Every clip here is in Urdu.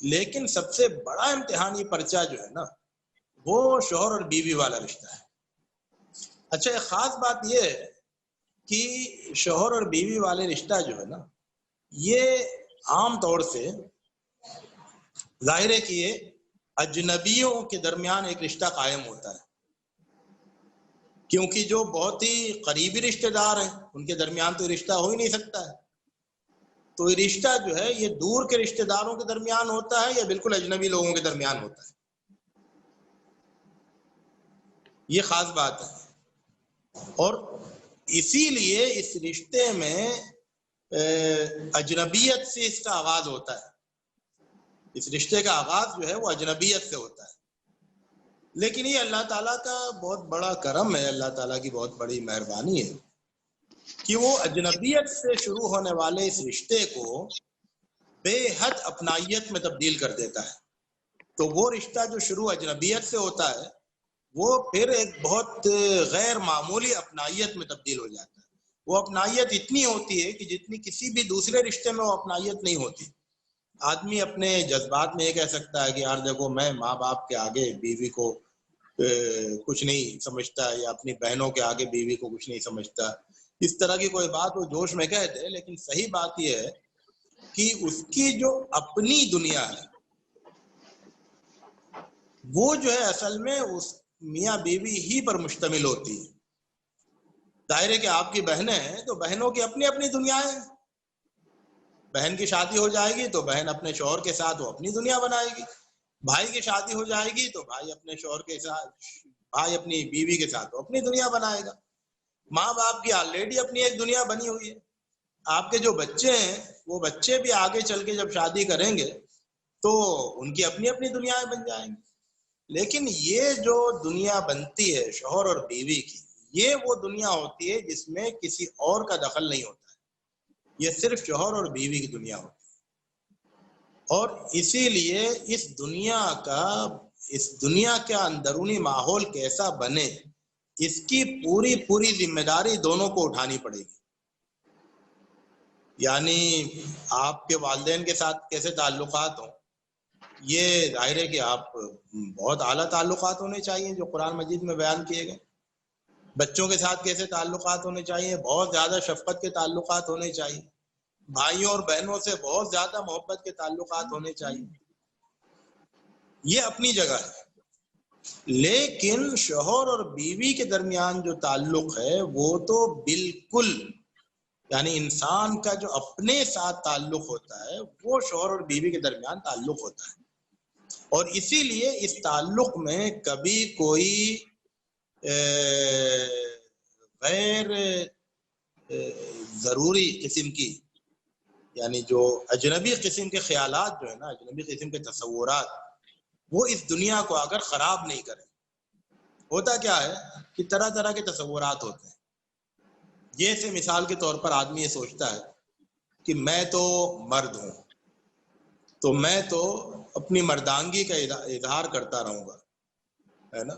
لیکن سب سے بڑا امتحانی پرچہ جو ہے نا وہ شوہر اور بیوی والا رشتہ ہے۔ اچھا، ایک خاص بات یہ ہے کہ شوہر اور بیوی والے رشتہ جو ہے نا یہ عام طور سے ظاہر ہے کہ یہ اجنبیوں کے درمیان ایک رشتہ قائم ہوتا ہے، کیونکہ جو بہت ہی قریبی رشتہ دار ہیں ان کے درمیان تو رشتہ ہو ہی نہیں سکتا ہے، تو یہ رشتہ جو ہے یہ دور کے رشتہ داروں کے درمیان ہوتا ہے یا بالکل اجنبی لوگوں کے درمیان ہوتا ہے، یہ خاص بات ہے۔ اور اسی لیے اس رشتے میں اجنبیت سے اس کا آغاز ہوتا ہے، اس رشتے کا آغاز جو ہے وہ اجنبیت سے ہوتا ہے، لیکن یہ اللہ تعالیٰ کا بہت بڑا کرم ہے، اللہ تعالیٰ کی بہت بڑی مہربانی ہے کہ وہ اجنبیت سے شروع ہونے والے اس رشتے کو بے حد اپنائیت میں تبدیل کر دیتا ہے۔ تو وہ رشتہ جو شروع اجنبیت سے ہوتا ہے وہ پھر ایک بہت غیر معمولی اپنائیت میں تبدیل ہو جاتا ہے۔ وہ اپنائیت اتنی ہوتی ہے کہ جتنی کسی بھی دوسرے رشتے میں وہ اپنائیت نہیں ہوتی۔ آدمی اپنے جذبات میں یہ کہہ سکتا ہے کہ یار دیکھو میں ماں باپ کے آگے بیوی کو کچھ نہیں سمجھتا، یا اپنی بہنوں کے آگے بیوی کو کچھ نہیں سمجھتا، اس طرح کی کوئی بات وہ جوش میں کہہ دے، لیکن صحیح بات یہ ہے کہ اس کی جو اپنی دنیا ہے وہ جو ہے اصل میں اس میاں بیوی ہی پر مشتمل ہوتی ہے۔ ظاہر ہے کہ آپ کی بہنیں ہیں تو بہنوں کی اپنی اپنی دنیا ہے، بہن کی شادی ہو جائے گی تو بہن اپنے شوہر کے ساتھ وہ اپنی دنیا بنائے گی، بھائی کی شادی ہو جائے گی تو بھائی اپنے شوہر کے ساتھ، بھائی اپنی بیوی کے ساتھ وہ اپنی دنیا بنائے گا۔ ماں باپ کی آلریڈی اپنی ایک دنیا بنی ہوئی ہے۔ آپ کے جو بچے ہیں وہ بچے بھی آگے چل کے جب شادی کریں گے تو ان کی اپنی اپنی دنیا بن جائیں گی، لیکن یہ جو دنیا بنتی ہے شوہر اور بیوی کی، یہ وہ دنیا ہوتی ہے جس میں کسی اور کا دخل نہیں ہوتا ہے، یہ صرف شوہر اور بیوی کی دنیا ہوتی ہے۔ اور اسی لیے اس دنیا کا اندرونی ماحول کیسا بنے اس کی پوری ذمہ داری دونوں کو اٹھانی پڑے گی۔ یعنی آپ کے والدین کے ساتھ کیسے تعلقات ہوں، یہ ظاہر ہے کہ آپ بہت اعلیٰ تعلقات ہونے چاہیے جو قرآن مجید میں بیان کیے گئے۔ بچوں کے ساتھ کیسے تعلقات ہونے چاہیے، بہت زیادہ شفقت کے تعلقات ہونے چاہیے، بھائیوں اور بہنوں سے بہت زیادہ محبت کے تعلقات ہونے چاہیے، یہ اپنی جگہ ہے۔ لیکن شوہر اور بیوی کے درمیان جو تعلق ہے وہ تو بالکل، یعنی انسان کا جو اپنے ساتھ تعلق ہوتا ہے وہ شوہر اور بیوی کے درمیان تعلق ہوتا ہے، اور اسی لیے اس تعلق میں کبھی کوئی غیر ضروری قسم کی، یعنی جو اجنبی قسم کے خیالات جو ہے نا، اجنبی قسم کے تصورات، وہ اس دنیا کو اگر خراب نہیں کریں۔ ہوتا کیا ہے کہ طرح طرح کے تصورات ہوتے ہیں، جیسے مثال کے طور پر آدمی یہ سوچتا ہے کہ میں تو مرد ہوں تو میں تو اپنی مردانگی کا اظہار کرتا رہوں گا، ہے نا،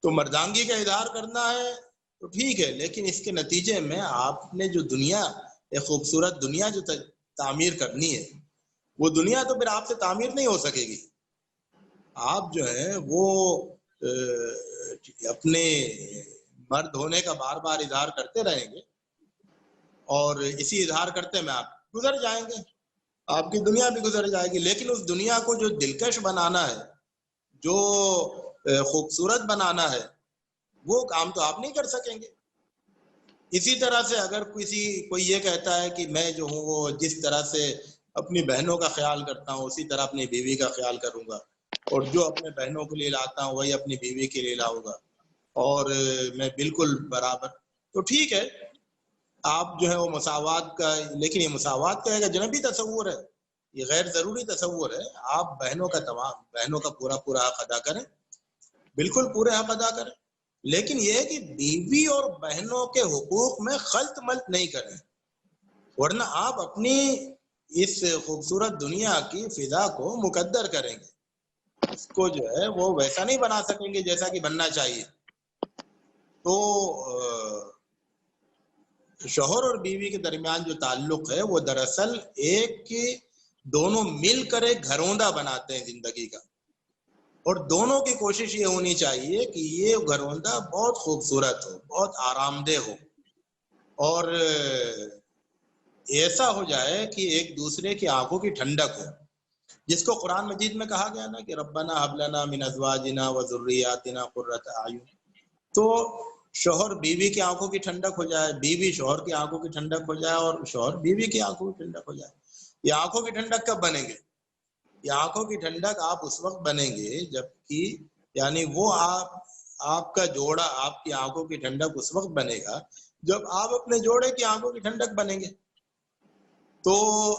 تو مردانگی کا اظہار کرنا ہے تو ٹھیک ہے، لیکن اس کے نتیجے میں آپ نے جو دنیا، ایک خوبصورت دنیا جو تعمیر کرنی ہے، وہ دنیا تو پھر آپ سے تعمیر نہیں ہو سکے گی۔ آپ جو ہے وہ اپنے مرد ہونے کا بار بار اظہار کرتے رہیں گے اور اسی اظہار کرتے میں آپ گزر جائیں گے، آپ کی دنیا بھی گزر جائے گی، لیکن اس دنیا کو جو دلکش بنانا ہے، جو خوبصورت بنانا ہے، وہ کام تو آپ نہیں کر سکیں گے۔ اسی طرح سے اگر کوئی یہ کہتا ہے کہ میں جو ہوں وہ جس طرح سے اپنی بہنوں کا خیال کرتا ہوں اسی طرح اپنی بیوی کا خیال کروں گا، اور جو اپنے بہنوں کے لیے لاتا ہوں وہی اپنی بیوی کے لیے لاؤں گا، اور میں بالکل برابر، تو ٹھیک ہے آپ جو ہے وہ مساوات کا، لیکن یہ مساوات کا ایک اجنبی تصور ہے، یہ غیر ضروری تصور ہے۔ آپ بہنوں کا پورا حق ادا کریں، بالکل پورے حق ادا کریں، لیکن یہ ہے کہ بیوی اور بہنوں کے حقوق میں خلط ملط نہیں کریں، ورنہ آپ اپنی اس خوبصورت دنیا کی فضا کو مقدر کریں گے، اس کو جو ہے وہ ویسا نہیں بنا سکیں گے جیسا کہ بننا چاہیے۔ تو شوہر اور بیوی کے درمیان جو تعلق ہے وہ دراصل ایک دونوں مل کر ایک گھروندہ بناتے ہیں زندگی کا، اور دونوں کی کوشش یہ ہونی چاہیے کہ یہ گھروندہ بہت خوبصورت ہو، بہت آرام دہ ہو، اور ایسا ہو جائے کہ ایک دوسرے کی آنکھوں کی ٹھنڈک ہو، جس کو قرآن مجید میں کہا گیا نا کہ ربنا ہب لنا من ازواجنا وذریاتنا قرۃ اعین. تو شوہر بیوی کی آنکھوں کی ٹھنڈک ہو جائے، بیوی شوہر کی آنکھوں کی ٹھنڈک ہو جائے، اور شوہر بیوی کی آنکھوں کی ٹھنڈک ہو جائے. یہ آنکھوں کی ٹھنڈک کب بنیں گے؟ یہ آنکھوں کی ٹھنڈک آپ اس وقت بنیں گے جب کہ یعنی وہ آپ کا جوڑا، آپ کی آنکھوں کی ٹھنڈک اس وقت بنے گا جب آپ اپنے جوڑے کی آنکھوں کی ٹھنڈک بنیں گے. تو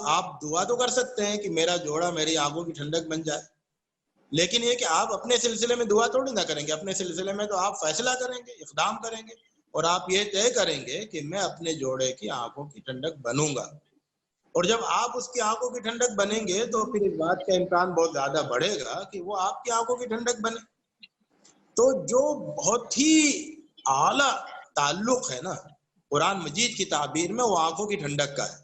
آپ دعا تو کر سکتے ہیں کہ میرا جوڑا میری آنکھوں کی ٹھنڈک بن جائے، لیکن یہ کہ آپ اپنے سلسلے میں دعا تھوڑی نہ کریں گے. اپنے سلسلے میں تو آپ فیصلہ کریں گے، اقدام کریں گے، اور آپ یہ طے کریں گے کہ میں اپنے جوڑے کی آنکھوں کی ٹھنڈک بنوں گا. اور جب آپ اس کی آنکھوں کی ٹھنڈک بنیں گے تو پھر اس بات کا امکان بہت زیادہ بڑھے گا کہ وہ آپ کی آنکھوں کی ٹھنڈک بنے. تو جو بہت ہی اعلیٰ تعلق ہے نا قرآن مجید کی تعبیر میں، وہ آنکھوں کی ٹھنڈک کا ہے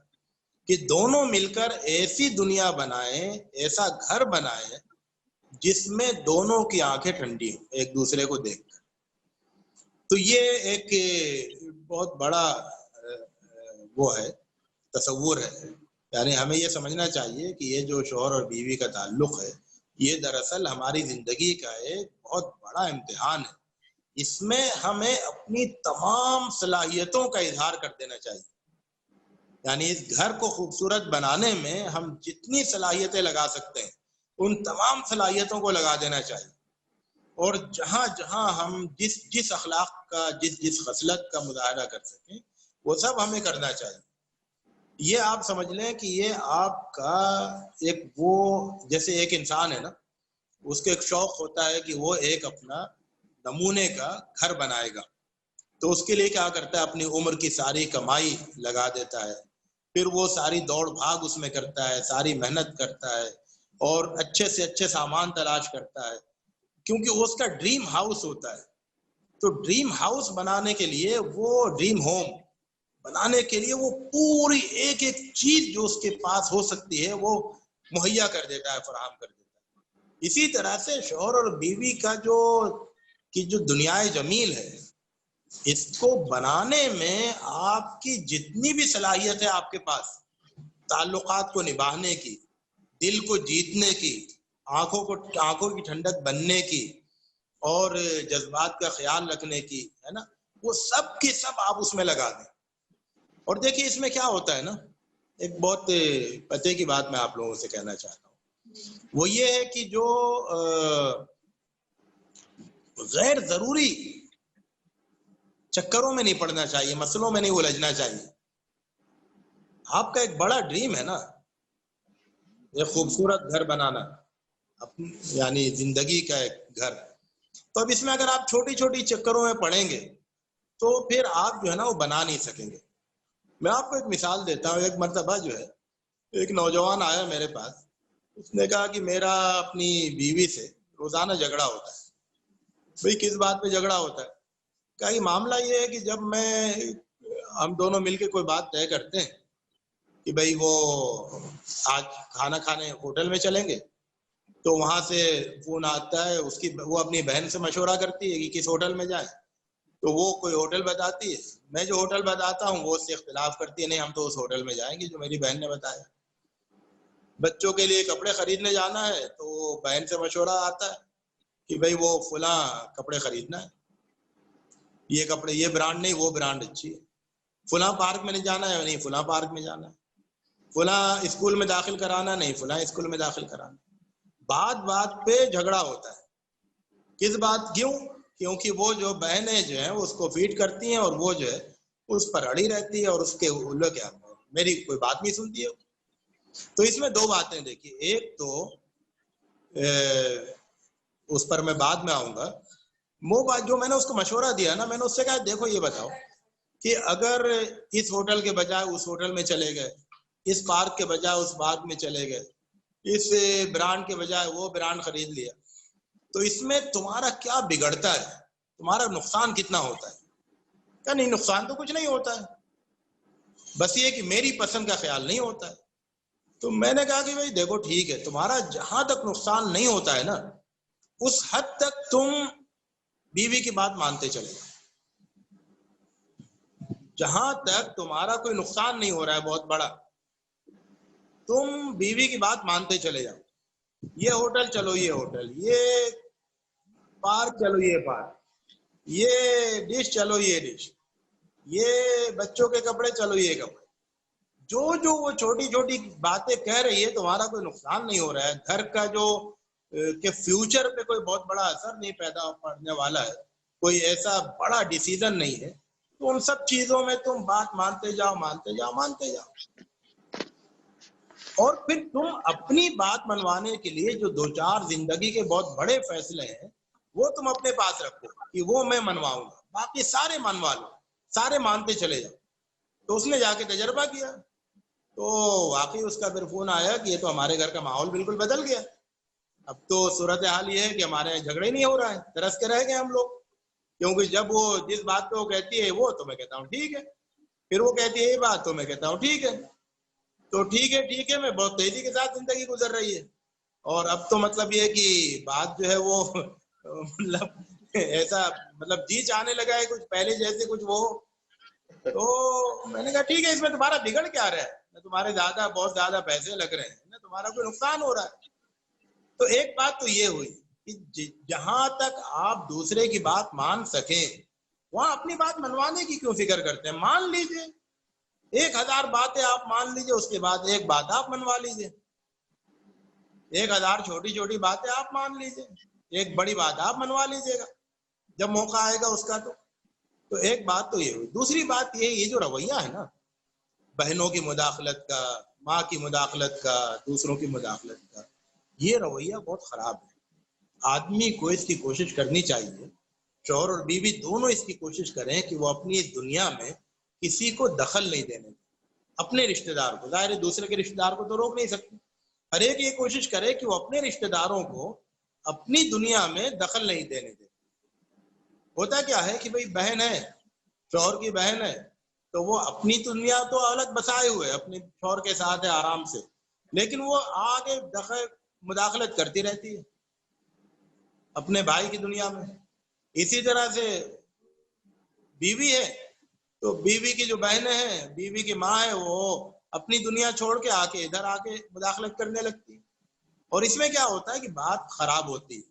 کہ دونوں مل کر ایسی دنیا بنائیں، ایسا گھر بنائیں جس میں دونوں کی آنکھیں ٹھنڈی ہوں ایک دوسرے کو دیکھ کر. تو یہ ایک بہت بڑا وہ ہے، تصور ہے. یعنی ہمیں یہ سمجھنا چاہیے کہ یہ جو شوہر اور بیوی کا تعلق ہے، یہ دراصل ہماری زندگی کا ایک بہت بڑا امتحان ہے. اس میں ہمیں اپنی تمام صلاحیتوں کا اظہار کر دینا چاہیے. یعنی اس گھر کو خوبصورت بنانے میں ہم جتنی صلاحیتیں لگا سکتے ہیں ان تمام صلاحیتوں کو لگا دینا چاہیے، اور جہاں جہاں ہم جس اخلاق کا، جس خصلت کا مظاہرہ کر سکیں وہ سب ہمیں کرنا چاہیے. یہ آپ سمجھ لیں کہ یہ آپ کا ایک وہ جیسے ایک انسان ہے نا، اس کے ایک شوق ہوتا ہے کہ وہ ایک اپنا نمونے کا گھر بنائے گا. تو اس کے لیے کیا کرتا ہے؟ اپنی عمر کی ساری کمائی لگا دیتا ہے، پھر وہ ساری دوڑ بھاگ اس میں کرتا ہے، ساری محنت کرتا ہے، اور اچھے سے اچھے سامان تلاش کرتا ہے، کیونکہ وہ اس کا ڈریم ہاؤس ہوتا ہے. تو ڈریم ہاؤس بنانے کے لیے، وہ ڈریم ہوم بنانے کے لیے وہ پوری ایک ایک چیز جو اس کے پاس ہو سکتی ہے وہ مہیا کر دیتا ہے، فراہم کر دیتا ہے. اسی طرح سے شوہر اور بیوی کا جو دنیا جمیل ہے، اس کو بنانے میں آپ کی جتنی بھی صلاحیت ہے آپ کے پاس، تعلقات کو نبھانے کی، دل کو جیتنے کی، آنکھوں کی ٹھنڈک بننے کی، اور جذبات کا خیال رکھنے کی، ہے نا، وہ سب کی سب آپ اس میں لگا دیں. اور دیکھیے اس میں کیا ہوتا ہے نا، ایک بہت پتے کی بات میں آپ لوگوں سے کہنا چاہتا ہوں، وہ یہ ہے کہ جو غیر ضروری چکروں میں نہیں پڑنا چاہیے، مسئلوں میں نہیں الجھنا چاہیے. آپ کا ایک بڑا ڈریم ہے نا، ایک خوبصورت گھر بنانا، یعنی زندگی کا ایک گھر. تو اب اس میں اگر آپ چھوٹی چھوٹی چکروں میں پڑیں گے تو پھر آپ جو ہے نا وہ بنا نہیں سکیں گے. میں آپ کو ایک مثال دیتا ہوں. ایک مرتبہ جو ہے ایک نوجوان آیا میرے پاس، اس نے کہا کہ میرا اپنی بیوی سے روزانہ جھگڑا ہوتا ہے. بھئی کس بات پہ جھگڑا ہوتا ہے؟ کہا کہ معاملہ یہ ہے کہ جب ہم دونوں مل کے کوئی بات طے کرتے ہیں کہ بھئی وہ آج کھانا کھانے ہوٹل میں چلیں گے، تو وہاں سے فون آتا ہے، وہ اپنی بہن سے مشورہ کرتی ہے کہ کس ہوٹل میں جائیں، تو وہ کوئی ہوٹل بتاتی ہے. میں جو ہوٹل بتاتا ہوں وہ اس سے اختلاف کرتی ہے، نہیں ہم تو اس ہوٹل میں جائیں گے جو میری بہن نے بتایا. بچوں کے لیے کپڑے خریدنے جانا ہے تو بہن سے مشورہ آتا ہے کہ بھئی وہ فلاں کپڑے خریدنا ہے، یہ کپڑے یہ برانڈ نہیں، وہ برانڈ اچھی ہے. فلاں پارک میں نہیں جانا ہے، نہیں فلاں پارک میں جانا ہے. فلاں اسکول میں داخل کرانا، نہیں فلاں اسکول میں داخل کرانا. بات پہ جھگڑا ہوتا ہے. کس بات؟ کیونکہ وہ جو بہنیں جو ہیں اس کو فیڈ کرتی ہیں، اور وہ جو ہے اس پر اڑی رہتی ہے، اور اس کے کیا میری کوئی بات نہیں سنتی ہے. تو اس میں دو باتیں دیکھیے. ایک تو اس پر میں بعد میں آؤں گا، وہ بات جو میں نے اس کو مشورہ دیا نا، میں نے اس سے کہا دیکھو یہ بتاؤ کہ اگر اس ہوٹل کے بجائے اس ہوٹل میں چلے گئے، اس پارک کے بجائے اس پارک میں چلے گئے، اس برانڈ کے بجائے وہ برانڈ خرید لیا، تو اس میں تمہارا کیا بگڑتا ہے؟ تمہارا نقصان کتنا ہوتا ہے؟ کیا نہیں، نقصان تو کچھ نہیں ہوتا ہے، بس یہ کہ میری پسند کا خیال نہیں ہوتا ہے. تو میں نے کہا کہ بھائی دیکھو ٹھیک ہے، تمہارا جہاں تک نقصان نہیں ہوتا ہے نا اس حد تک تم بیوی کی بات مانتے چلے جاؤ. جہاں تک تمہارا کوئی نقصان نہیں ہو رہا ہے بہت بڑا، تم بیوی کی بات مانتے چلے جاؤ. یہ ہوٹل چلو یہ ہوٹل، یہ پارک چلو یہ پارک، یہ ڈش چلو یہ ڈش، یہ بچوں کے کپڑے چلو یہ کپڑے. جو وہ چھوٹی چھوٹی باتیں کہہ رہی ہے تمہارا کوئی نقصان نہیں ہو رہا ہے، گھر کا جو کہ فیوچر پہ کوئی بہت بڑا اثر نہیں پیدا پڑنے والا ہے، کوئی ایسا بڑا ڈیسیزن نہیں ہے، تو ان سب چیزوں میں تم بات مانتے جاؤ مانتے جاؤ مانتے جاؤ. اور پھر تم اپنی بات منوانے کے لیے جو دو چار زندگی کے بہت بڑے فیصلے ہیں وہ تم اپنے پاس رکھو کہ وہ میں منواؤں گا، باقی سارے منوا لو، سارے مانتے چلے جاؤ. تو اس نے جا کے تجربہ کیا تو واقعی اس کا پھر فون آیا کہ یہ تو ہمارے گھر کا ماحول بالکل بدل گیا. اب تو صورتحال یہ ہے کہ ہمارے یہاں جھگڑے نہیں ہو رہا ہے، ترس کے رہ گئے ہم لوگ، کیونکہ جب وہ جس بات پہ وہ کہتی ہے وہ تو میں کہتا ہوں ٹھیک ہے، پھر وہ کہتی ہے یہ بات تو میں کہتا ہوں ٹھیک ہے. تو ٹھیک ہے میں بہت تیزی کے ساتھ زندگی گزر رہی ہے. اور اب تو مطلب یہ کہ بات جو ہے وہ مطلب ایسا مطلب جی چاہنے لگا ہے کچھ پہلے جیسے کچھ وہ. تو میں نے کہا ٹھیک ہے، اس میں تمہارا بگڑ کیا رہا ہے، نہ تمہارے بہت زیادہ پیسے لگ رہے ہیں، نہ تمہارا کوئی نقصان ہو رہا ہے. تو ایک بات تو یہ ہوئی کہ جہاں تک آپ دوسرے کی بات مان سکیں وہاں اپنی بات منوانے کی کیوں فکر کرتے ہیں. مان لیجئے 1000 باتیں آپ مان لیجئے، اس کے بعد ایک بات آپ منوا لیجئے. 1000 چھوٹی چھوٹی باتیں آپ مان لیجئے، ایک بڑی بات آپ منوا لیجئے گا جب موقع آئے گا اس کا. تو ایک بات تو یہ ہوئی. دوسری بات یہ جو رویہ ہے نا بہنوں کی مداخلت کا، ماں کی مداخلت کا، دوسروں کی مداخلت کا، یہ رویہ بہت خراب ہے. آدمی کو اس کی کوشش کرنی چاہیے، شوہر اور بیوی دونوں اس کی کوشش کریں کہ وہ اپنی اس دنیا میں کسی کو دخل نہیں دینے دیں. اپنے رشتہ دار کو، ظاہر ہے دوسرے کے رشتہ دار کو تو روک نہیں سکتے، ہر ایک یہ کوشش کرے کہ وہ اپنے رشتہ داروں کو اپنی دنیا میں دخل نہیں دینے دے. ہوتا کیا ہے کہ بھئی بہن ہے، شوہر کی بہن ہے، تو وہ اپنی دنیا تو الگ بسائے ہوئے اپنے شوہر کے ساتھ ہے آرام سے، لیکن وہ آگے مداخلت کرتی رہتی ہے اپنے بھائی کی دنیا میں. اسی طرح سے بیوی ہے تو بیوی کی جو بہنیں ہیں، بیوی کی ماں ہے، وہ اپنی دنیا چھوڑ کے ادھر آ کے مداخلت کرنے لگتی. اور اس میں کیا ہوتا ہے کہ بات خراب ہوتی ہے.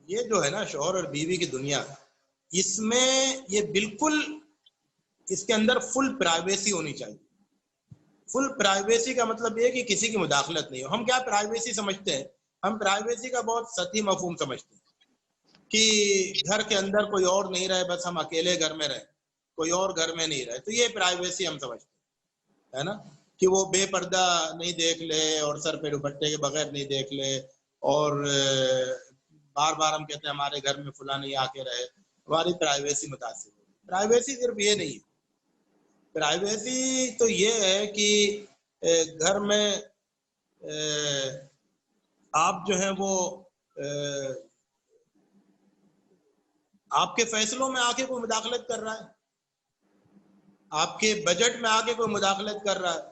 یہ جو ہے نا شوہر اور بیوی کی دنیا، اس میں یہ بالکل اس کے اندر فل پرائیویسی ہونی چاہیے. فل پرائیویسی کا مطلب یہ کہ کسی کی مداخلت نہیں ہو. ہم کیا پرائیویسی سمجھتے ہیں؟ ہم پرائیویسی کا بہت سطحی مفہوم سمجھتے ہیں کہ گھر کے اندر کوئی اور نہیں رہے، بس ہم اکیلے گھر میں رہیں، کوئی اور گھر میں نہیں رہے، تو یہ پرائیویسی ہم سمجھتے ہیں، ہے نا، کہ وہ بے پردہ نہیں دیکھ لے اور سر پہ دوپٹے کے بغیر نہیں دیکھ لے، اور بار بار ہم کہتے ہیں ہمارے گھر میں فلاں نہیں آ کے رہے، ہماری پرائیویسی متاثر ہو. پرائیویسی صرف یہ نہیں ہے. پرائیویسی تو یہ ہے کہ گھر میں آپ جو ہیں وہ آپ کے فیصلوں میں آ کے کوئی مداخلت کر رہا ہے، آپ کے بجٹ میں آ کے کوئی مداخلت کر رہا ہے،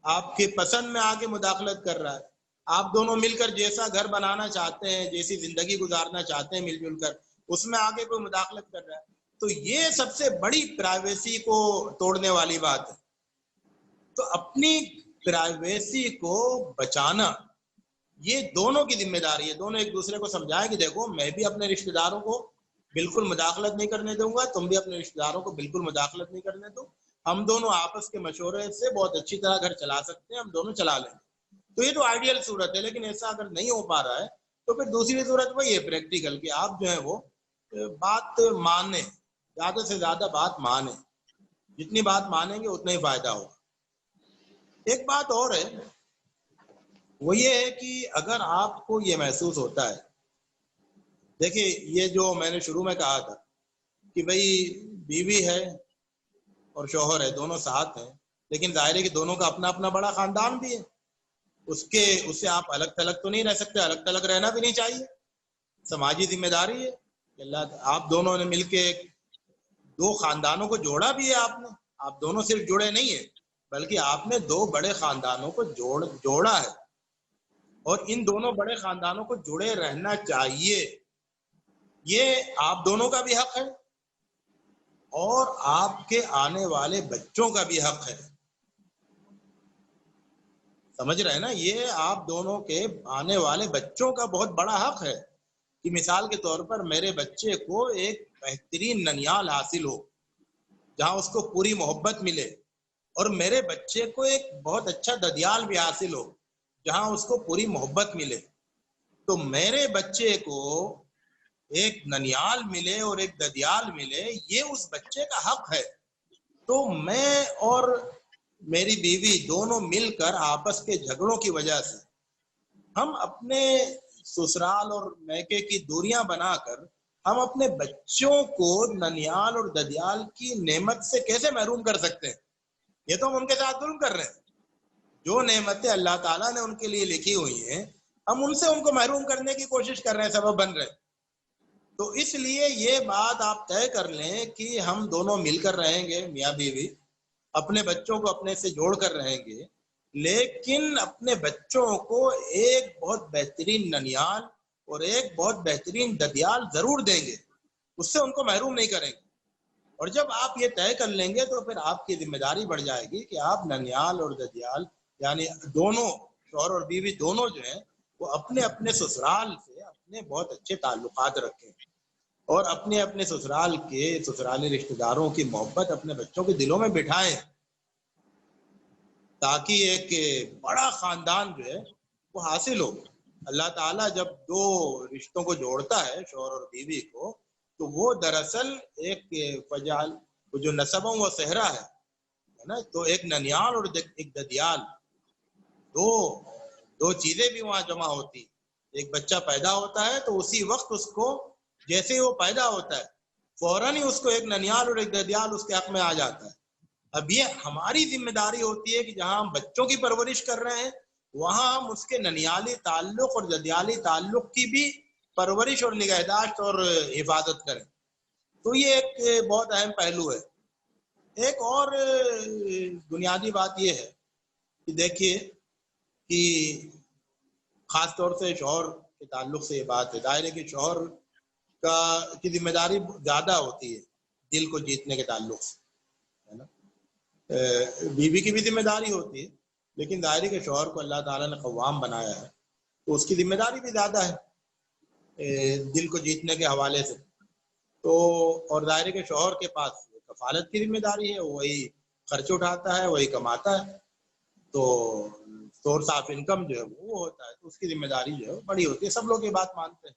آپ کے پسند میں آ کے مداخلت کر رہا ہے. آپ دونوں مل کر جیسا گھر بنانا چاہتے ہیں، جیسی زندگی گزارنا چاہتے ہیں مل جل کر، اس میں آگے کوئی مداخلت کر رہا ہے. تو یہ سب سے بڑی پرائیویسی کو توڑنے والی بات ہے. تو اپنی پرائیویسی کو بچانا یہ دونوں کی ذمہ داری ہے. دونوں ایک دوسرے کو سمجھائیں کہ دیکھو میں بھی اپنے رشتہ داروں کو بالکل مداخلت نہیں کرنے دوں گا، تم بھی اپنے رشتہ داروں کو بالکل مداخلت نہیں کرنے دو. ہم دونوں آپس کے مشورے سے بہت اچھی طرح گھر چلا سکتے ہیں، ہم دونوں چلا لیں گے. تو یہ تو آئیڈیل صورت ہے. لیکن ایسا اگر نہیں ہو پا رہا ہے تو پھر دوسری صورت وہی ہے پریکٹیکل، کہ آپ جو ہے وہ بات مانیں، زیادہ سے زیادہ بات مانیں. جتنی بات مانیں گے اتنا ہی فائدہ ہوگا. ایک بات اور ہے، وہ یہ ہے کہ اگر آپ کو یہ محسوس ہوتا ہے، دیکھیں یہ جو میں نے شروع میں کہا تھا کہ بھئی بیوی ہے اور شوہر ہے، دونوں ساتھ ہیں، لیکن ظاہر ہے کہ دونوں کا اپنا اپنا بڑا خاندان بھی ہے. اس سے آپ الگ تھلگ تو نہیں رہ سکتے، الگ تھلگ رہنا بھی نہیں چاہیے. سماجی ذمہ داری ہے کہ اللہ آپ دونوں نے مل کے دو خاندانوں کو جوڑا بھی ہے. آپ نے، آپ دونوں صرف جڑے نہیں ہیں، بلکہ آپ نے دو بڑے خاندانوں کو جوڑا ہے، اور ان دونوں بڑے خاندانوں کو جڑے رہنا چاہیے، یہ آپ دونوں کا بھی حق ہے اور آپ کے آنے والے بچوں کا بھی حق ہے۔ سمجھ رہے ہیں نا؟ یہ آپ دونوں کے آنے والے بچوں کا بہت بڑا حق ہے کہ مثال کے طور پر میرے بچے کو ایک بہترین ننیال حاصل ہو جہاں اس کو پوری محبت ملے، اور میرے بچے کو ایک بہت اچھا ددیال بھی حاصل ہو جہاں اس کو پوری محبت ملے۔ تو میرے بچے کو ایک ننیال ملے اور ایک ددیال ملے، یہ اس بچے کا حق ہے۔ تو میں اور میری بیوی دونوں مل کر آپس کے جھگڑوں کی وجہ سے ہم اپنے سسرال اور میکے کی دوریاں بنا کر ہم اپنے بچوں کو ننیال اور ددیال کی نعمت سے کیسے محروم کر سکتے ہیں؟ یہ تو ہم ان کے ساتھ ظلم کر رہے ہیں۔ جو نعمتیں اللہ تعالیٰ نے ان کے لیے لکھی ہوئی ہیں، ہم ان سے ان کو محروم کرنے کی کوشش کر رہے ہیں، سبب بن رہے ہیں۔ تو اس لیے یہ بات آپ طے کر لیں کہ ہم دونوں مل کر رہیں گے، میاں بیوی اپنے بچوں کو اپنے سے جوڑ کر رہیں گے، لیکن اپنے بچوں کو ایک بہت بہترین ننیال اور ایک بہت بہترین ددیال ضرور دیں گے، اس سے ان کو محروم نہیں کریں گے۔ اور جب آپ یہ طے کر لیں گے تو پھر آپ کی ذمہ داری بڑھ جائے گی کہ آپ ننیال اور ددیال یعنی دونوں شوہر اور بیوی دونوں جو ہیں وہ اپنے اپنے سسرال سے اپنے بہت اچھے تعلقات رکھیں، اور اپنے اپنے سسرال کے سسرالی رشتہ داروں کی محبت اپنے بچوں کے دلوں میں بٹھائیں، تاکہ ایک بڑا خاندان جو ہے وہ حاصل ہو۔ اللہ تعالیٰ جب دو رشتوں کو جوڑتا ہے، شوہر اور بیوی کو، تو وہ دراصل ایک فجال وہ جو نسبوں و صحرا ہے نا، تو ایک ننیال اور ایک ددیال، دو چیزیں بھی وہاں جمع ہوتی۔ ایک بچہ پیدا ہوتا ہے تو اسی وقت اس کو جیسے ہی وہ پیدا ہوتا ہے فوراً ہی اس کو ایک ننیال اور ایک ددیال اس کے حق میں آ جاتا ہے۔ اب یہ ہماری ذمہ داری ہوتی ہے کہ جہاں ہم بچوں کی پرورش کر رہے ہیں وہاں ہم اس کے ننیالی تعلق اور ددیالی تعلق کی بھی پرورش اور نگہداشت اور حفاظت کریں۔ تو یہ ایک بہت اہم پہلو ہے۔ ایک اور بنیادی بات یہ ہے کہ دیکھیے کہ خاص طور سے شوہر کے تعلق سے یہ بات ہے، ظاہر ہے کہ شوہر کی ذمہ داری زیادہ ہوتی ہے دل کو جیتنے کے تعلق سے، ہے نا؟ بیوی کی بھی ذمہ داری ہوتی ہے، لیکن ظاہر ہے کہ شوہر کو اللہ تعالیٰ نے قوام بنایا ہے تو اس کی ذمہ داری بھی زیادہ ہے دل کو جیتنے کے حوالے سے۔ تو اور ظاہر ہے کہ شوہر کے پاس کفالت کی ذمہ داری ہے، وہی خرچ اٹھاتا ہے، وہی کماتا ہے، تو سورس آف انکم جو ہے وہ ہوتا ہے، تو اس کی ذمہ داری جو ہے بڑی ہوتی ہے۔ سب لوگ یہ بات مانتے ہیں،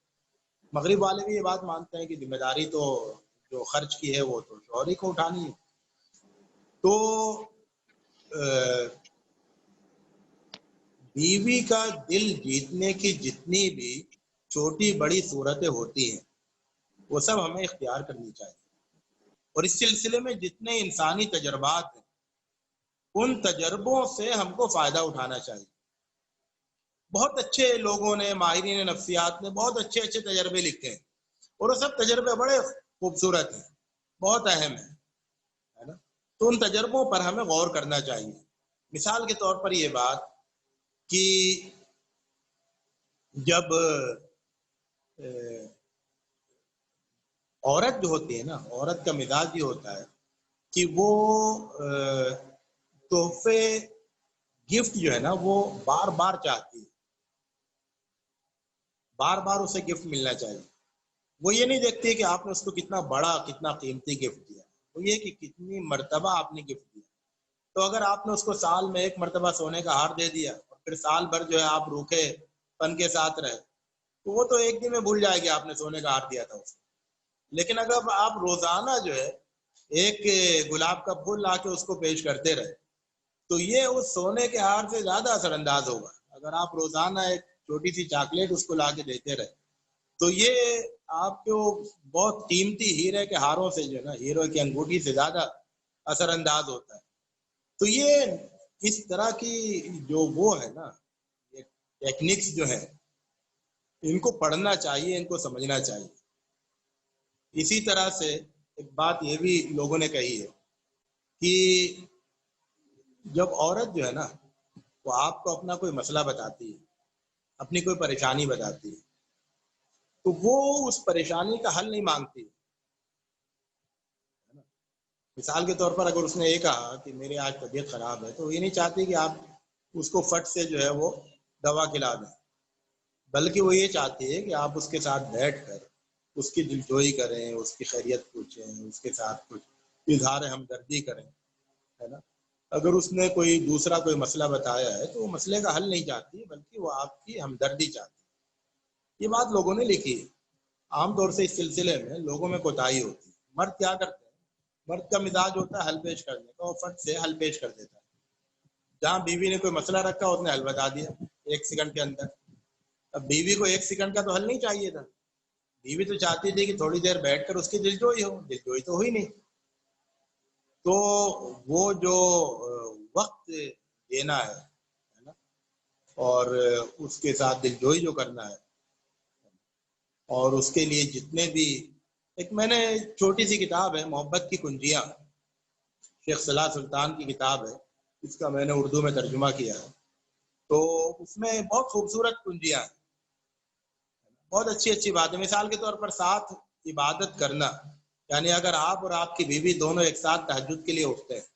مغرب والے بھی یہ بات مانتے ہیں کہ ذمہ داری تو جو خرچ کی ہے وہ تو شوہر ہی کو اٹھانی ہے۔ تو بیوی کا دل جیتنے کی جتنی بھی چھوٹی بڑی صورتیں ہوتی ہیں وہ سب ہمیں اختیار کرنی چاہیے، اور اس سلسلے میں جتنے انسانی تجربات ہیں ان تجربوں سے ہم کو فائدہ اٹھانا چاہیے۔ بہت اچھے لوگوں نے، ماہرین نفسیات نے بہت اچھے اچھے تجربے لکھے ہیں، اور وہ سب تجربے بڑے خوبصورت ہیں، بہت اہم ہیں، ہے نا؟ تو ان تجربوں پر ہمیں غور کرنا چاہیے۔ مثال کے طور پر یہ بات کہ جب عورت جو ہوتی ہے نا، عورت کا مزاج یہ ہوتا ہے کہ وہ تحفے گفٹ جو ہے نا وہ بار بار چاہتی ہے، بار بار اسے گفٹ ملنا چاہیے۔ وہ یہ نہیں دیکھتی کہ آپ نے اس کو کتنا بڑا کتنا قیمتی گفٹ دیا، وہ یہ کہ کتنی مرتبہ آپ نے گفٹ دیا۔ تو اگر آپ نے اس کو سال میں ایک مرتبہ سونے کا ہار دے دیا اور پھر سال بھر جو ہے آپ روکھے پن کے ساتھ رہے تو وہ تو ایک دن میں بھول جائے گی آپ نے سونے کا ہار دیا تھا اسے۔ لیکن اگر آپ روزانہ جو ہے ایک گلاب کا پھول لا کے اس کو پیش کرتے رہے تو یہ اس سونے کے ہار سے زیادہ اثر انداز ہوگا۔ اگر آپ روزانہ ایک چھوٹی سی چاکلیٹ اس کو لا کے دیتے رہے تو یہ آپ کو بہت قیمتی ہیرے کے ہاروں سے جو ہے نا، ہیرو کی انگوٹھی سے زیادہ اثر انداز ہوتا ہے۔ تو یہ اس طرح کی جو وہ ہے نا ٹیکنکس جو ہے ان کو پڑھنا چاہیے، ان کو سمجھنا چاہیے۔ اسی طرح سے ایک بات یہ بھی لوگوں نے کہی ہے کہ جب عورت جو ہے نا وہ آپ کو اپنا کوئی مسئلہ بتاتی ہے، اپنی کوئی پریشانی بتاتی ہے، تو وہ اس پریشانی کا حل نہیں مانگتی ہے نا۔ مثال کے طور پر اگر اس نے یہ کہا کہ میری آج طبیعت خراب ہے، تو یہ نہیں چاہتی کہ آپ اس کو فٹ سے جو ہے وہ دوا کھلا دیں، بلکہ وہ یہ چاہتی ہے کہ آپ اس کے ساتھ بیٹھ کر اس کی دلجوئی کریں، اس کی خیریت پوچھیں، اس کے ساتھ کچھ اظہار ہمدردی کریں، ہے نا۔ اگر اس نے کوئی دوسرا کوئی مسئلہ بتایا ہے تو وہ مسئلے کا حل نہیں چاہتی، بلکہ وہ آپ کی ہمدردی چاہتی ہے۔ یہ بات لوگوں نے لکھی ہے۔ عام طور سے اس سلسلے میں لوگوں میں کوتاہی ہوتی ہے۔ مرد کیا کرتے ہیں؟ مرد کا مزاج ہوتا ہے حل پیش کرنے کا، وہ فٹ سے حل پیش کر دیتا ہے۔ جہاں بیوی نے کوئی مسئلہ رکھا اس نے حل بتا دیا 1 سیکنڈ کے اندر۔ اب بیوی کو 1 سیکنڈ کا تو حل نہیں چاہیے تھا، بیوی تو چاہتی تھی کہ تھوڑی دیر بیٹھ کر اس کی دلجوئی ہو، دلجوئی تو ہوئی نہیں۔ تو وہ جو وقت دینا ہے نا، اور اس کے ساتھ دلجوئی جو کرنا ہے، اور اس کے لیے جتنے بھی، ایک میں نے چھوٹی سی کتاب ہے محبت کی کنجیاں، شیخ صلاح سلطان کی کتاب ہے، اس کا میں نے اردو میں ترجمہ کیا ہے، تو اس میں بہت خوبصورت کنجیاں ہیں، بہت اچھی اچھی باتیں۔ مثال کے طور پر ساتھ عبادت کرنا، یعنی اگر آپ اور آپ کی بیوی دونوں ایک ساتھ تہجد کے لیے اٹھتے ہیں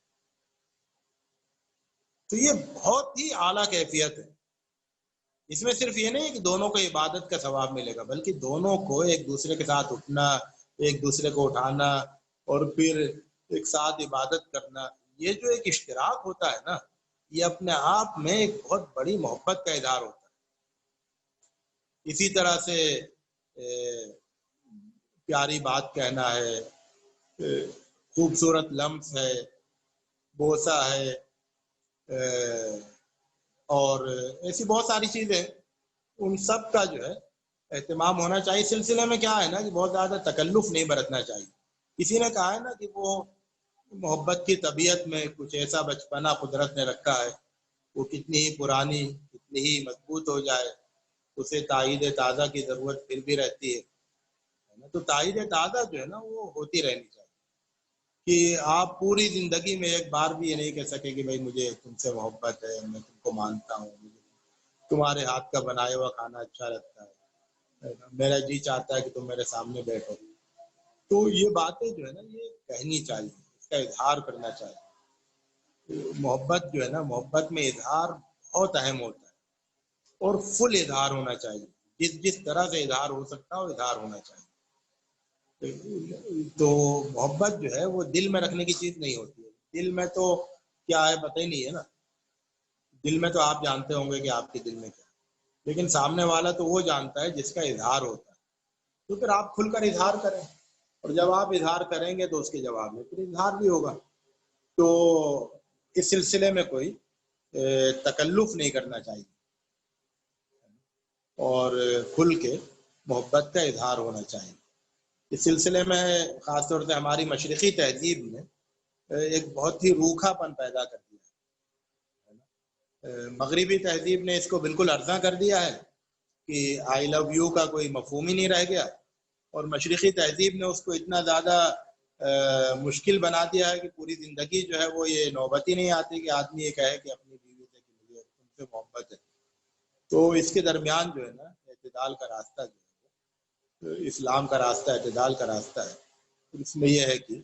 تو یہ بہت ہی اعلیٰ کیفیت ہے۔ اس میں صرف یہ نہیں کہ دونوں کو عبادت کا ثواب ملے گا، بلکہ دونوں کو ایک دوسرے کے ساتھ اٹھنا، ایک دوسرے کو اٹھانا، اور پھر ایک ساتھ عبادت کرنا، یہ جو ایک اشتراک ہوتا ہے نا، یہ اپنے آپ میں ایک بہت بڑی محبت کا اظہار ہوتا ہے۔ اسی طرح سے پیاری بات کہنا ہے، خوبصورت لمس ہے، بوسہ ہے، اور ایسی بہت ساری چیزیں، ان سب کا جو ہے اہتمام ہونا چاہیے۔ سلسلے میں کیا ہے نا کہ بہت زیادہ تکلف نہیں برتنا چاہیے۔ کسی نے کہا ہے نا کہ وہ محبت کی طبیعت میں کچھ ایسا بچپنا قدرت نے رکھا ہے، وہ کتنی ہی پرانی، کتنی ہی مضبوط ہو جائے، اسے تائید تازہ کی ضرورت پھر بھی رہتی ہے۔ تو تائید تازہ جو ہے نا وہ ہوتی رہنی چاہیے، کہ آپ پوری زندگی میں ایک بار بھی یہ نہیں کہہ سکے کہ بھائی مجھے تم سے محبت ہے، میں تم کو مانتا ہوں، مجھے تمہارے ہاتھ کا بنایا ہوا کھانا اچھا لگتا ہے، میرا جی چاہتا ہے کہ تم میرے سامنے بیٹھو۔ تو یہ باتیں جو ہے نا یہ کہنی چاہیے، اس کا اظہار کرنا چاہیے۔ محبت جو ہے نا، محبت میں اظہار بہت اہم ہوتا ہے، اور فل اظہار ہونا چاہیے، جس طرح سے اظہار ہو سکتا ہے وہ اظہار ہونا چاہیے۔ تو محبت جو ہے وہ دل میں رکھنے کی چیز نہیں ہوتی ہے۔ دل میں تو کیا ہے پتہ ہی نہیں ہے نا، دل میں تو آپ جانتے ہوں گے کہ آپ کے دل میں کیا ہے، لیکن سامنے والا تو وہ جانتا ہے جس کا اظہار ہوتا ہے۔ تو پھر آپ کھل کر اظہار کریں، اور جب آپ اظہار کریں گے تو اس کے جواب میں پھر اظہار بھی ہوگا۔ تو اس سلسلے میں کوئی تکلف نہیں کرنا چاہیے، اور کھل کے محبت کا اظہار ہونا چاہیے۔ اس سلسلے میں خاص طور سے ہماری مشرقی تہذیب نے ایک بہت ہی روکھا پن پیدا کر دیا ہے۔ مغربی تہذیب نے اس کو بالکل ارزاں کر دیا ہے کہ آئی لو یو کا کوئی مفہوم ہی نہیں رہ گیا، اور مشرقی تہذیب نے اس کو اتنا زیادہ مشکل بنا دیا ہے کہ پوری زندگی جو ہے وہ یہ نوبت ہی نہیں آتی کہ آدمی یہ کہے کہ اپنی بیوی سے کہ مجھے تم سے محبت ہے۔ تو اس کے درمیان جو ہے نا اعتدال کا راستہ جو ہے، اسلام کا راستہ اعتدال کا راستہ ہے۔ اس میں یہ ہے کہ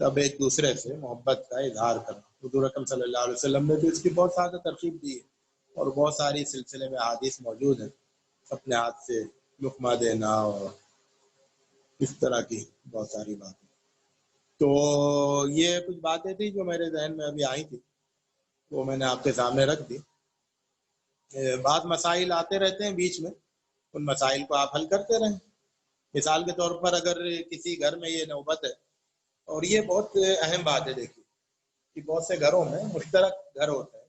سب ایک دوسرے سے محبت کا اظہار کرنا۔ حضور اکرم صلی اللہ علیہ وسلم نے تو اس کی بہت زیادہ ترغیب دی ہے، اور بہت ساری سلسلے میں احادیث موجود ہیں، اپنے ہاتھ سے لقمہ دینا اور اس طرح کی بہت ساری باتیں۔ تو یہ کچھ باتیں تھیں جو میرے ذہن میں ابھی آئی تھی، وہ میں نے آپ کے سامنے رکھ دی۔ بعض مسائل آتے رہتے ہیں بیچ میں، ان مسائل کو آپ حل کرتے رہیں۔ مثال کے طور پر اگر کسی گھر میں یہ نوبت ہے، اور یہ بہت اہم بات ہے، دیکھیے کہ بہت سے گھروں میں مشترک گھر ہوتا ہے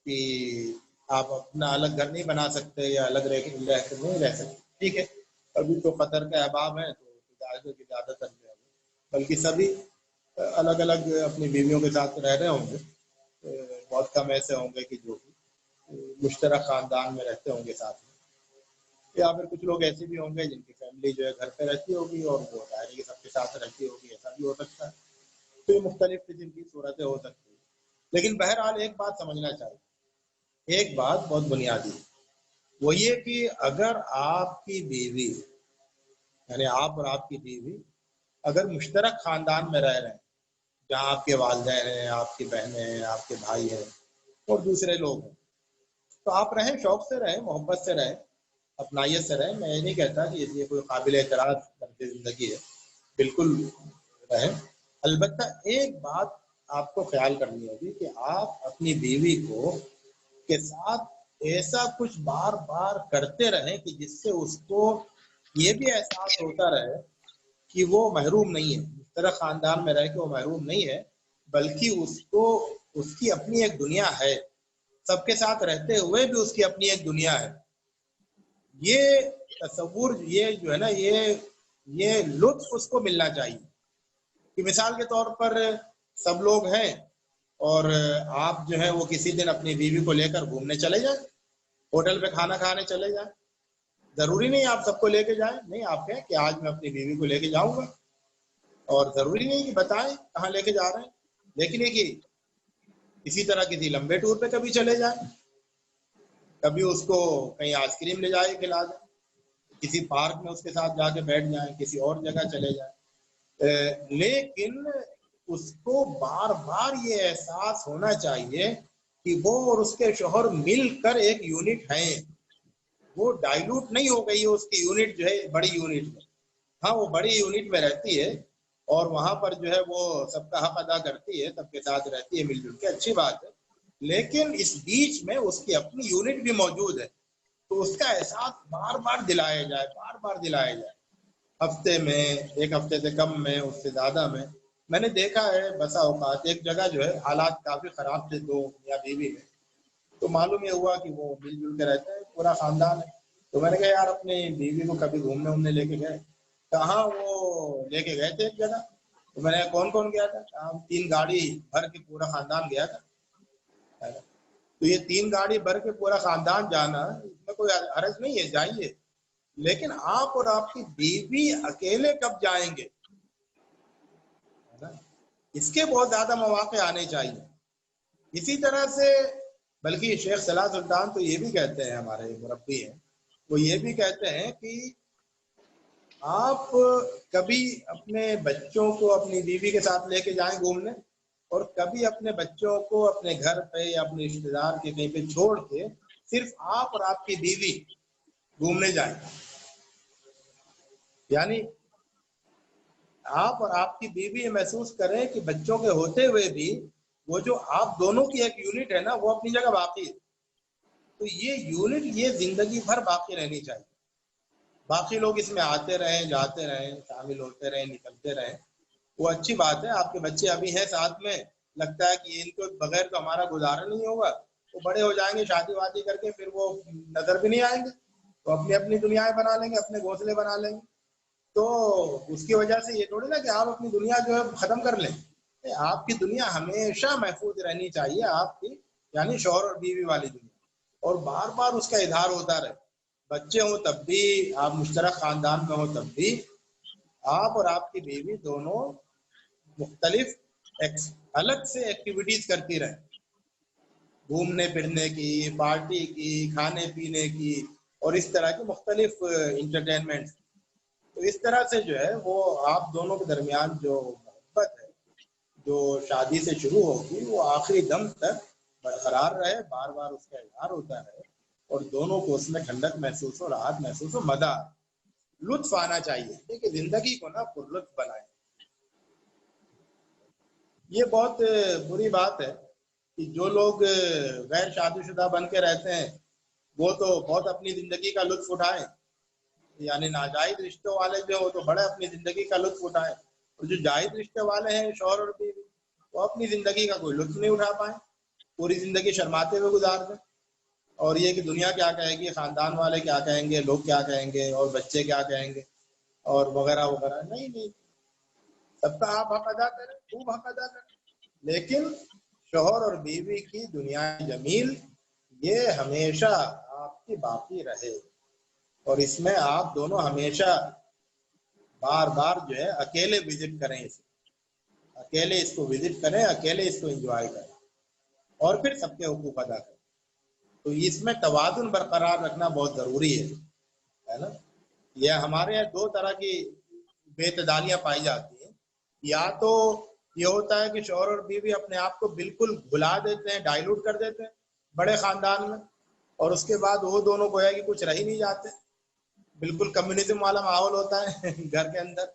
کہ آپ اپنا الگ گھر نہیں بنا سکتے یا الگ نہیں رہ سکتے، ٹھیک ہے، ابھی تو قطر کا احباب ہے تو زیادہ تر بلکہ سبھی الگ الگ اپنی بیویوں کے ساتھ رہ رہے ہوں گے۔ بہت کم ایسے ہوں گے کہ جو مشترک خاندان میں رہتے ہوں گے ساتھ میں، یا پھر کچھ لوگ ایسے بھی ہوں گے جن کی فیملی جو ہے گھر پہ رہتی ہوگی اور وہ دائرے کے سب کے ساتھ رہتی ہوگی، ایسا بھی ہو سکتا ہے۔ تو یہ مختلف قسم کی صورتیں ہو سکتی ہیں۔ لیکن بہرحال ایک بات سمجھنا چاہیے، ایک بات بہت بنیادی، وہ یہ کہ اگر آپ کی بیوی، یعنی آپ اور آپ کی بیوی اگر مشترک خاندان میں رہ رہے ہیں، جہاں آپ کے والدین ہیں، آپ کی بہنیں ہیں، آپ کے بھائی ہیں اور دوسرے لوگ ہیں، تو آپ رہیں، شوق سے رہیں، محبت سے رہیں، اپنائیت سے رہیں. میں یہ نہیں کہتا کہ یہ کوئی قابل اعتراض طرز زندگی ہے، بالکل رہیں. البتہ ایک بات آپ کو خیال کرنی ہوگی کہ آپ اپنی بیوی کو کے ساتھ ایسا کچھ بار بار کرتے رہیں کہ جس سے اس کو یہ بھی احساس ہوتا رہے کہ وہ محروم نہیں ہے، مشترک خاندان میں رہ کے وہ محروم نہیں ہے، بلکہ اس کو اس کی اپنی ایک دنیا ہے، سب کے ساتھ رہتے ہوئے بھی اس کی اپنی ایک دنیا ہے. یہ تصور، یہ جو ہے نا، یہ لطف اس کو ملنا چاہیے. کہ مثال کے طور پر سب لوگ ہیں اور آپ جو ہے وہ کسی دن اپنی بیوی کو لے کر گھومنے چلے جائیں، ہوٹل پہ کھانا کھانے چلے جائیں. ضروری نہیں آپ سب کو لے کے جائیں، نہیں، آپ کہیں کہ آج میں اپنی بیوی کو لے کے جاؤں گا، اور ضروری نہیں کہ بتائیں کہاں لے کے جا رہے ہیں، لیکن یہ کہ اسی طرح کسی لمبے ٹور پہ کبھی چلے جائیں، کبھی اس کو کہیں آئس کریم لے جائے کھلا دیں، کسی پارک میں اس کے ساتھ جا کے بیٹھ جائیں، کسی اور جگہ چلے جائیں. لیکن اس کو بار بار یہ احساس ہونا چاہیے کہ وہ اور اس کے شوہر مل کر ایک یونٹ ہیں، وہ ڈائلوٹ نہیں ہو گئی ہے اس کی یونٹ جو ہے بڑی یونٹ میں. ہاں، وہ بڑی یونٹ میں رہتی ہے اور وہاں پر جو ہے وہ سب کا حق ادا کرتی ہے، سب کے ساتھ رہتی ہے مل جل کے، اچھی بات ہے. لیکن اس بیچ میں اس کی اپنی یونٹ بھی موجود ہے، تو اس کا احساس بار بار دلایا جائے، بار بار دلایا جائے، ہفتے میں، ایک ہفتے سے کم میں، اس سے زیادہ میں. میں نے دیکھا ہے بسا اوقات ایک جگہ جو ہے حالات کافی خراب تھے دو یا بیوی میں، تو معلوم یہ ہوا کہ وہ مل جل کے رہتے ہیں، پورا خاندان ہے. تو میں نے کہا یار اپنی بیوی کو کبھی گھومنے وومنے لے کے گئے؟ کہاں، وہ لے کے گئے تھے ایک جگہ. تو میں نے کہا کون کون گیا تھا؟ ہم 3 گاڑی بھر کے پورا خاندان گیا تھا. تو یہ 3 گاڑی بھر کے پورا خاندان جانا، اس میں کوئی حرج نہیں ہے، جائیے. لیکن آپ اور آپ کی بیوی اکیلے کب جائیں گے؟ اس کے بہت زیادہ مواقع آنے چاہیے. اسی طرح سے، بلکہ شیخ صلاح سلطان تو یہ بھی کہتے ہیں، ہمارے مربی ہیں، وہ یہ بھی کہتے ہیں کہ آپ کبھی اپنے بچوں کو اپنی بیوی کے ساتھ لے کے جائیں گھومنے، اور کبھی اپنے بچوں کو اپنے گھر پہ یا اپنے رشتے دار کے کہیں پہ چھوڑ کے صرف آپ اور آپ کی بیوی گھومنے جائیں. یعنی آپ اور آپ کی بیوی یہ محسوس کریں کہ بچوں کے ہوتے ہوئے بھی وہ جو آپ دونوں کی ایک یونٹ ہے نا، وہ اپنی جگہ باقی ہے. تو یہ یونٹ یہ زندگی بھر باقی رہنی چاہیے. باقی لوگ اس میں آتے رہیں، جاتے رہیں، شامل ہوتے رہیں، نکلتے رہیں، وہ اچھی بات ہے. آپ کے بچے ابھی ہیں ساتھ میں، لگتا ہے کہ ان کو بغیر تو ہمارا گزارا نہیں ہوگا. وہ بڑے ہو جائیں گے شادی وادی کر کے، پھر وہ نظر بھی نہیں آئیں گے، تو اپنی اپنی دنیا بنا لیں گے، اپنے گھونسلے بنا لیں گے. تو اس کی وجہ سے یہ تھوڑی نا کہ آپ اپنی دنیا جو ہے ختم کر لیں. آپ کی دنیا ہمیشہ محفوظ رہنی چاہیے، آپ کی یعنی شوہر اور بیوی والی دنیا، اور بار بار اس کا اظہار ہوتا رہے. بچے ہوں تب بھی، آپ مشترک خاندان میں ہوں تب بھی، آپ اور آپ کی بیوی دونوں مختلف الگ سے ایکٹیویٹیز کرتی رہیں، گھومنے پھرنے کی، پارٹی کی، کھانے پینے کی، اور اس طرح کی مختلف انٹرٹینمنٹ. تو اس طرح سے جو ہے وہ آپ دونوں کے درمیان جو محبت ہے، جو شادی سے شروع ہوگی، وہ آخری دم تک برقرار رہے، بار بار اس کا اظہار ہوتا رہے، اور دونوں کو اس میں ٹھنڈک محسوس ہو، راحت محسوس ہو، مزہ، لطف آنا چاہیے. دیکھیے زندگی کو نا پر لطف بنائیں. یہ بہت بری بات ہے کہ جو لوگ غیر شادی شدہ بن کے رہتے ہیں وہ تو بہت اپنی زندگی کا لطف اٹھائیں، یعنی ناجائز رشتوں والے جو ہو تو بڑے اپنی زندگی کا لطف اٹھائیں، اور جو جائز رشتے والے ہیں شوہر اور بیوی، وہ اپنی زندگی کا کوئی لطف نہیں اٹھا پائیں، پوری زندگی شرماتے ہوئے گزار دیں. اور یہ کہ دنیا کیا کہے گی، خاندان والے کیا کہیں گے، لوگ کیا کہیں گے، اور بچے کیا کہیں گے، اور وغیرہ وغیرہ. نہیں نہیں، سب کا آپ حق ادا کریں، خوب حق ادا کریں، لیکن شوہر اور بیوی کی دنیا جمیل یہ ہمیشہ آپ کی باقی رہے، اور اس میں آپ دونوں ہمیشہ بار بار جو ہے اکیلے وزٹ کریں، اسے اکیلے اس کو وزٹ کریں، اکیلے اس کو انجوائے کریں. اور پھر سب کے حقوق ادا کریں. تو اس میں توازن برقرار رکھنا بہت ضروری ہے نا. یہ ہمارے یہاں دو طرح کی بے اعتدالیاں پائی جاتی ہیں. یا تو یہ ہوتا ہے کہ شوہر اور بیوی اپنے آپ کو بالکل بھلا دیتے ہیں، ڈائلوٹ کر دیتے ہیں بڑے خاندان میں، اور اس کے بعد وہ دونوں گویا کہ کچھ رہ ہی نہیں جاتے، بالکل کمیونزم والا ماحول ہوتا ہے گھر کے اندر.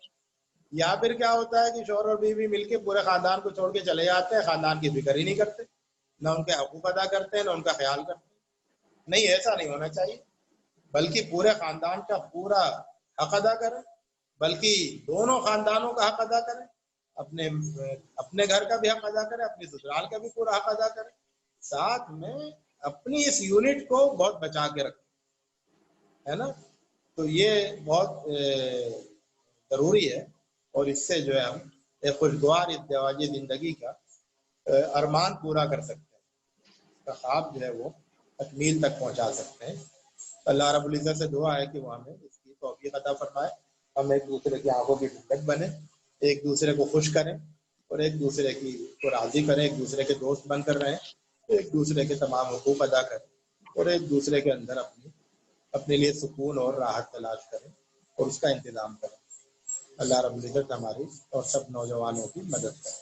یا پھر کیا ہوتا ہے کہ شوہر اور بیوی مل کے پورے خاندان کو چھوڑ کے چلے جاتے ہیں، خاندان کی فکر ہی نہیں کرتے، نہ ان کے حقوق ادا کرتے ہیں، نہ ان کا خیال کرتے ہیں. نہیں، ایسا نہیں ہونا چاہیے، بلکہ پورے خاندان کا پورا حق ادا کریں، بلکہ دونوں خاندانوں کا حق ادا کریں، اپنے گھر کا بھی حق ادا کریں، اپنی سسرال کا بھی پورا حق ادا کریں، ساتھ میں اپنی اس یونٹ کو بہت بچا کے رکھیں، ہے نا. تو یہ بہت ضروری ہے، اور اس سے جو ہے ہم ایک خوشگوار ازدواجی زندگی کا ارمان پورا کر سکتے ہیں، اس کا خواب جو ہے وہ تکمیل تک پہنچا سکتے ہیں. اللہ رب العزت سے دعا ہے کہ وہ ہمیں اس کی توفیق عطا فرمائے، ہم ایک دوسرے کی آنکھوں کی ٹھنڈک بنے، ایک دوسرے کو خوش کریں اور ایک دوسرے کو راضی کریں، ایک دوسرے کے دوست بن کر رہیں، ایک دوسرے کے تمام حقوق ادا کریں، اور ایک دوسرے کے اندر اپنے لیے سکون اور راحت تلاش کریں اور اس کا انتظام کریں. اللہ رب العزت ہماری اور سب نوجوانوں کی مدد کریں.